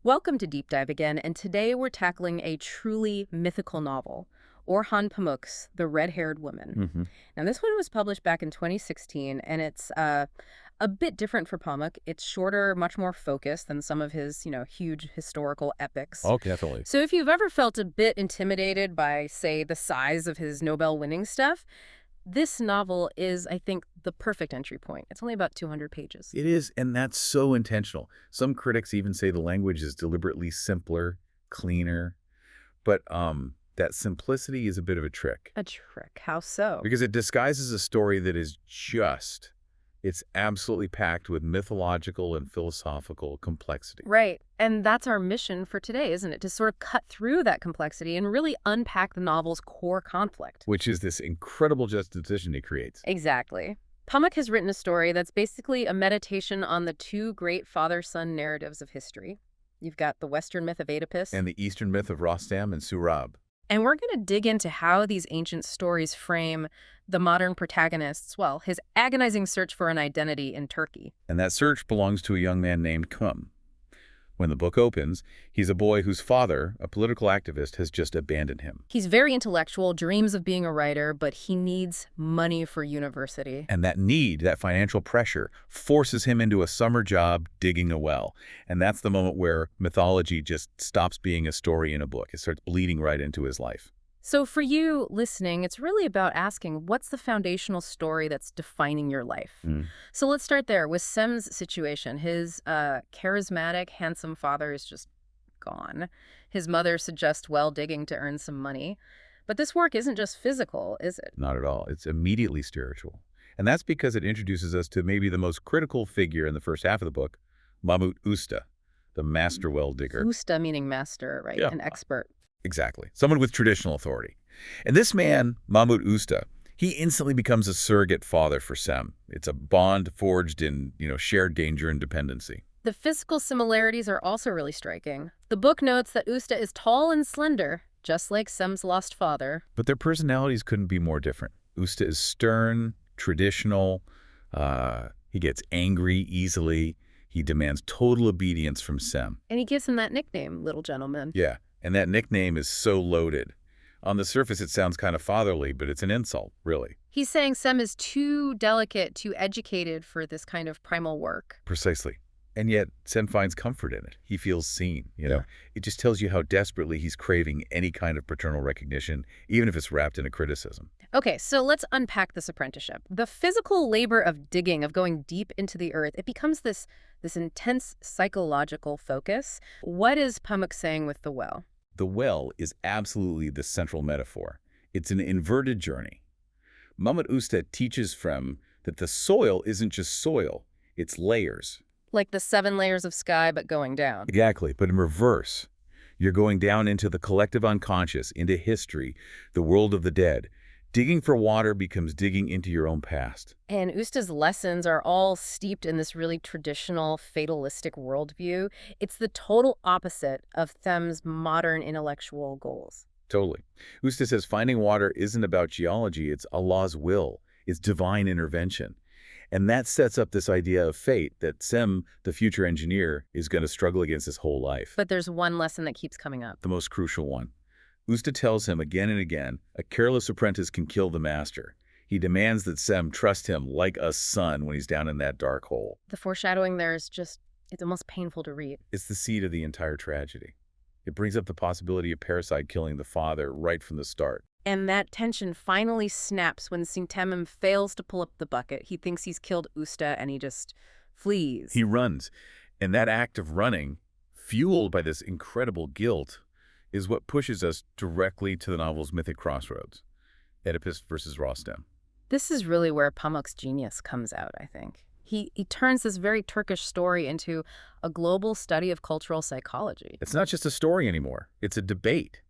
Welcome to Deep Dive again, and today we're tackling a truly mythical novel, Orhan Pamuk's The Red-Haired Woman. hmm Now, this one was published back in 2016, and it's a bit different for Pamuk. It's shorter, much more focused than some of his, huge historical epics. Oh, definitely. So if you've ever felt a bit intimidated by, say, the size of his Nobel-winning stuff, this novel is, I think, the perfect entry point. It's only about 200 pages. It is, and that's so intentional. Some critics even say the language is deliberately simpler, cleaner, but that simplicity is a bit of a trick A trick. How so? because it disguises a story that is just. It's absolutely packed with mythological and philosophical complexity. Right. And that's our mission for today, isn't it? To sort of cut through that complexity and really unpack the novel's core conflict. Which is this incredible juxtaposition it creates. Exactly. Pamuk has written a story that's basically a meditation on the two great father-son narratives of history. You've got the Western myth of Oedipus, And the Eastern myth of Rostam and Suhrab. and we're going to dig into how these ancient stories frame the modern protagonist's, well, his agonizing search for an identity in Turkey. And that search belongs to a young man named Kum. When the book opens, he's a boy whose father, a political activist, has just abandoned him. He's very intellectual, dreams of being a writer, but he needs money for university. And that need, that financial pressure, forces him into a summer job digging a well. And that's the moment where mythology just stops being a story in a book. It starts bleeding right into his life. So for you listening, it's really about asking, what's the foundational story that's defining your life? So let's start there with Sem's situation. His charismatic, handsome father is just gone. His mother suggests well digging to earn some money. But this work isn't just physical, is it? Not at all. It's immediately spiritual. And that's because it introduces us to maybe the most critical figure in the first half of the book, Mahmut Usta, the master well digger. Usta meaning master, right? Yeah. An expert. Exactly. Someone with traditional authority. And this man, Mahmut Usta, he instantly becomes a surrogate father for Sem. It's a bond forged in, shared danger and dependency. The physical similarities are also really striking. The book notes that Usta is tall and slender, just like Sem's lost father. But their personalities couldn't be more different. Usta is stern, traditional. He gets angry easily. He demands total obedience from Sem. And he gives him that nickname, Little Gentleman. Yeah, and that nickname is so loaded. On the surface, it sounds kind of fatherly, but it's an insult, really. He's saying Sem is too delicate, too educated for this kind of primal work. Precisely. And yet, Sem finds comfort in it. He feels seen, Yeah. It just tells you how desperately he's craving any kind of paternal recognition, even if it's wrapped in a criticism. Okay, so let's unpack this apprenticeship. The physical labor of digging, of going deep into the earth, it becomes this intense psychological focus. What is Pamuk saying with the well? The well is absolutely the central metaphor. It's an inverted journey. Mahmut Usta teaches Frem that the soil isn't just soil, it's layers. Like the 7 layers of sky, but going down. Exactly, but in reverse. You're going down into the collective unconscious, into history, the world of the dead. Digging for water becomes digging into your own past. And Usta's lessons are all steeped in this really traditional, fatalistic worldview. It's the total opposite of Them's modern intellectual goals. Totally. Usta says finding water isn't about geology, it's Allah's will. It's divine intervention. And that sets up this idea of fate that Sem, the future engineer, is going to struggle against his whole life. But there's one lesson that keeps coming up. The most crucial one. Usta tells him again and again, a careless apprentice can kill the master. He demands that Sem trust him like a son when he's down in that dark hole. The foreshadowing there is just, it's almost painful to read. It's the seed of the entire tragedy. It brings up the possibility of parricide killing the father right from the start. And that tension finally snaps when Sintemim fails to pull up the bucket. He thinks he's killed Usta and he just flees. He runs. And that act of running, fueled by this incredible guilt, is what pushes us directly to the novel's mythic crossroads. Oedipus versus Rostam. This is really where Pamuk's genius comes out, I think. He turns this very Turkish story into a global study of cultural psychology. It's not just a story anymore. It's a debate.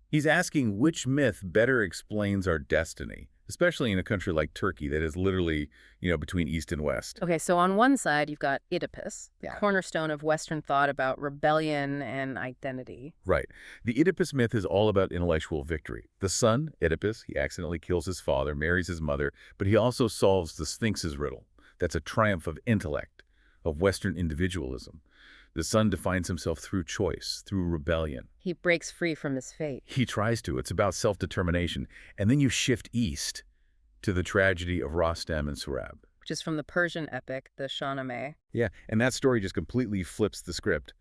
He's asking which myth better explains our destiny, especially in a country like Turkey that is literally, between East and West. Okay, so on one side, you've got Oedipus, the Yeah. cornerstone of Western thought about rebellion and identity. Right. The Oedipus myth is all about intellectual victory. The son, Oedipus, he accidentally kills his father, marries his mother, but he also solves the Sphinx's riddle. That's a triumph of intellect, of Western individualism. The son defines himself through choice, through rebellion. He breaks free from his fate. He tries to. It's about self-determination. And then you shift east to the tragedy of Rostam and Suhrab. Which is from the Persian epic, the Shahnameh. Yeah, and that story just completely flips the script.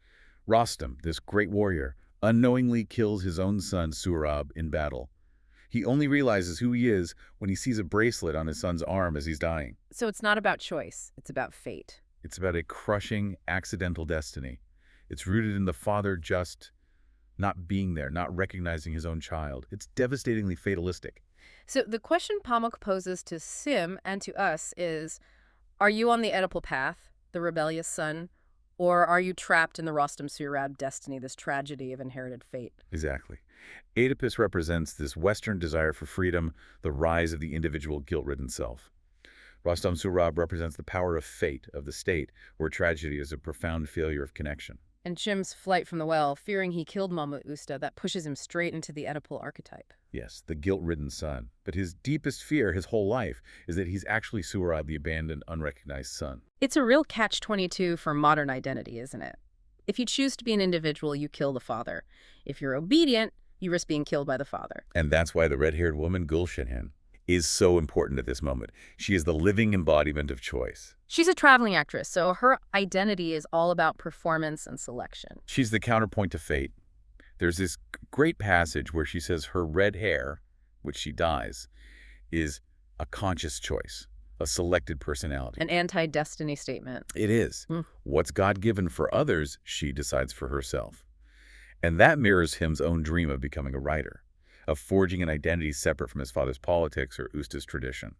Rostam, this great warrior, unknowingly kills his own son Suhrab in battle. He only realizes who he is when he sees a bracelet on his son's arm as he's dying. So it's not about choice, it's about fate. It's about a crushing, accidental destiny. It's rooted in the father just not being there, not recognizing his own child. It's devastatingly fatalistic. So the question Pamuk poses to Sim and to us is, are you on the Oedipal path, the rebellious son, or are you trapped in the Rostam-Suhrab destiny, this tragedy of inherited fate? Exactly. Oedipus represents this Western desire for freedom, the rise of the individual guilt-ridden self. Rostam Suhrab represents the power of fate, of the state, where tragedy is a profound failure of connection. And Jim's flight from the well, fearing he killed Mahmud Usta, that pushes him straight into the Oedipal archetype. Yes, the guilt-ridden son. But his deepest fear, his whole life, is that he's actually Suhrab, the abandoned, unrecognized son. It's a real catch-22 for modern identity, isn't it? If you choose to be an individual, you kill the father. If you're obedient, you risk being killed by the father. And that's why the red-haired woman, Gulshanhan, is so important at this moment. She is the living embodiment of choice. She's a traveling actress, so her identity is all about performance and selection. She's the counterpoint to fate. There's this great passage where she says her red hair, which she dyes, is a conscious choice, a selected personality. An anti-destiny statement. It is. What's God-given for others, she decides for herself. And that mirrors him's own dream of becoming a writer, of forging an identity separate from his father's politics or Usta's tradition.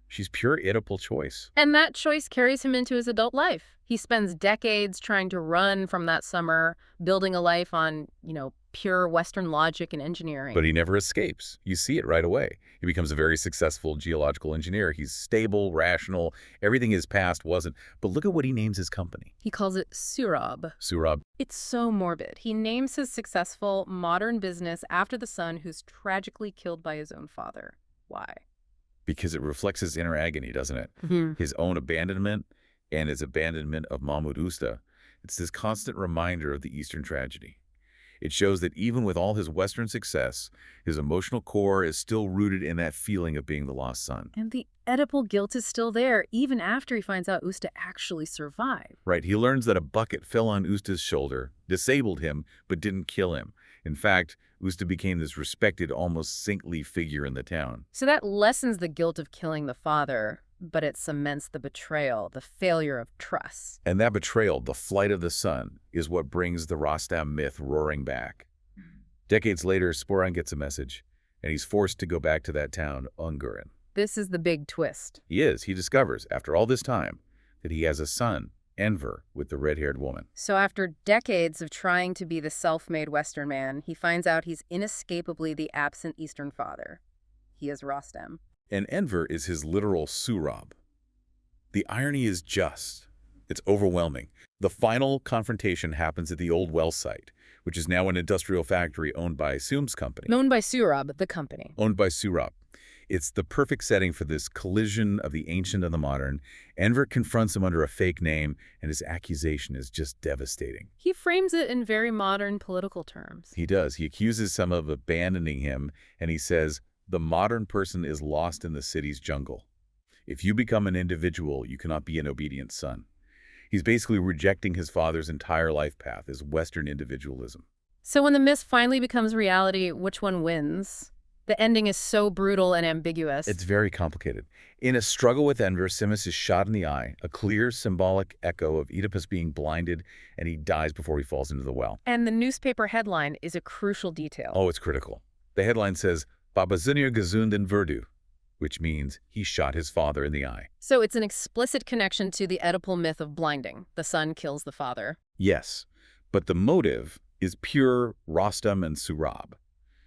She's pure Oedipal choice. And that choice carries him into his adult life. He spends decades trying to run from that summer, building a life on, pure Western logic and engineering. But he never escapes. You see it right away. He becomes a very successful geological engineer. He's stable, rational. Everything his past wasn't. But look at what he names his company. He calls it Suhrab. Suhrab. It's so morbid. He names his successful modern business after the son who's tragically killed by his own father. Why? Because it reflects his inner agony, doesn't it? His own abandonment and his abandonment of Mahmud Usta. It's this constant reminder of the Eastern tragedy. It shows that even with all his Western success, his emotional core is still rooted in that feeling of being the lost son. And the Oedipal guilt is still there, even after he finds out Usta actually survived. Right. He learns that a bucket fell on Usta's shoulder, disabled him, but didn't kill him. In fact, Usta became this respected, almost saintly figure in the town. So that lessens the guilt of killing the father, but it cements the betrayal, the failure of trust. And that betrayal, the flight of the son, is what brings the Rostam myth roaring back. Decades later, Sporan gets a message, and he's forced to go back to that town, Unguran. This is the big twist. He discovers, after all this time, that he has a son, Enver, with the red-haired woman. So after decades of trying to be the self-made Western man, he finds out he's inescapably the absent Eastern father. He is Rostam. And Enver is his literal Suhrab. The irony is just. It's overwhelming. The final confrontation happens at the old well site, which is now an industrial factory owned by Sum's company. Owned by Suhrab, the company. Owned by Suhrab. It's the perfect setting for this collision of the ancient and the modern. Enver confronts him under a fake name, and his accusation is just devastating. He frames it in very modern political terms. He does. He accuses some of abandoning him, and he says, the modern person is lost in the city's jungle. If you become an individual, you cannot be an obedient son. He's basically rejecting his father's entire life path as Western individualism. So when the myth finally becomes reality, which one wins? The ending is so brutal and ambiguous. It's very complicated. In a struggle with Enver, Simus is shot in the eye, a clear symbolic echo of Oedipus being blinded, and he dies before he falls into the well. And the newspaper headline is a crucial detail. Oh, it's critical. The headline says, Babazunir gesund in Verdu, which means he shot his father in the eye. So it's an explicit connection to the Oedipal myth of blinding. The son kills the father. Yes, but the motive is pure Rostam and Suhrab.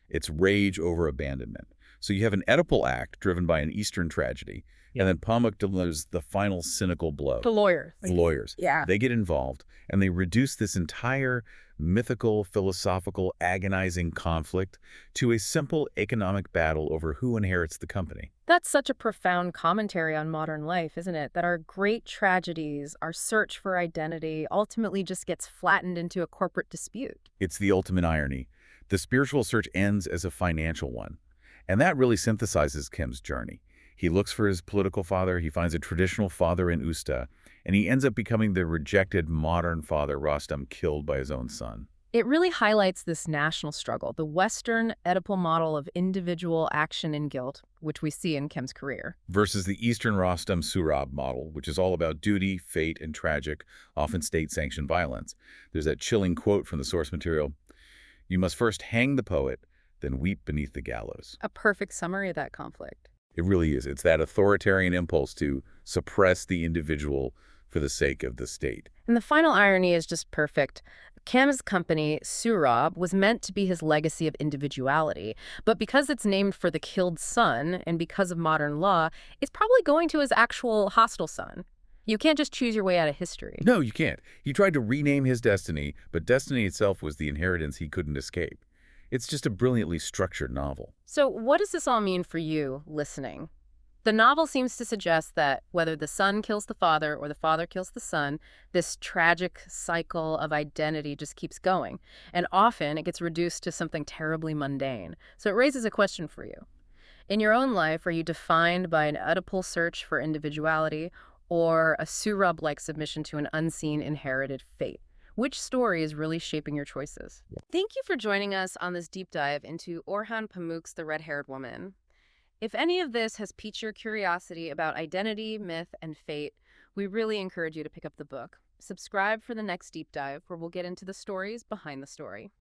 It's rage over abandonment. So you have an Oedipal act driven by an Eastern tragedy, And then Pamuk delivers the final cynical blow. The lawyer. The lawyers. Yeah. They get involved, and they reduce this entire mythical, philosophical, agonizing conflict to a simple economic battle over who inherits the company. That's such a profound commentary on modern life, isn't it? That our great tragedies, our search for identity, ultimately just gets flattened into a corporate dispute. It's the ultimate irony. The spiritual search ends as a financial one. And that really synthesizes Kim's journey. He looks for his political father, he finds a traditional father in Usta, and he ends up becoming the rejected modern father Rostam killed by his own son. It really highlights this national struggle, the Western Oedipal model of individual action and guilt, which we see in Kim's career. Versus the Eastern Rostam Suhrab model, which is all about duty, fate, and tragic, often state-sanctioned violence. There's that chilling quote from the source material, "You must first hang the poet, then weep beneath the gallows." A perfect summary of that conflict. It really is. It's that authoritarian impulse to suppress the individual for the sake of the state. And the final irony is just perfect. Kim's company, Suhrab, was meant to be his legacy of individuality, but because it's named for the killed son and because of modern law, it's probably going to his actual hostile son. You can't just choose your way out of history. No, you can't. He tried to rename his destiny, but destiny itself was the inheritance he couldn't escape. It's just a brilliantly structured novel. So what does this all mean for you, listening? The novel seems to suggest that whether the son kills the father or the father kills the son, this tragic cycle of identity just keeps going. And often it gets reduced to something terribly mundane. So it raises a question for you. In your own life, are you defined by an Oedipal search for individuality or a Suhrab-like submission to an unseen inherited fate? Which story is really shaping your choices? Thank you for joining us on this deep dive into Orhan Pamuk's The Red-Haired Woman. If any of this has piqued your curiosity about identity, myth, and fate, we really encourage you to pick up the book. Subscribe for the next deep dive where we'll get into the stories behind the story.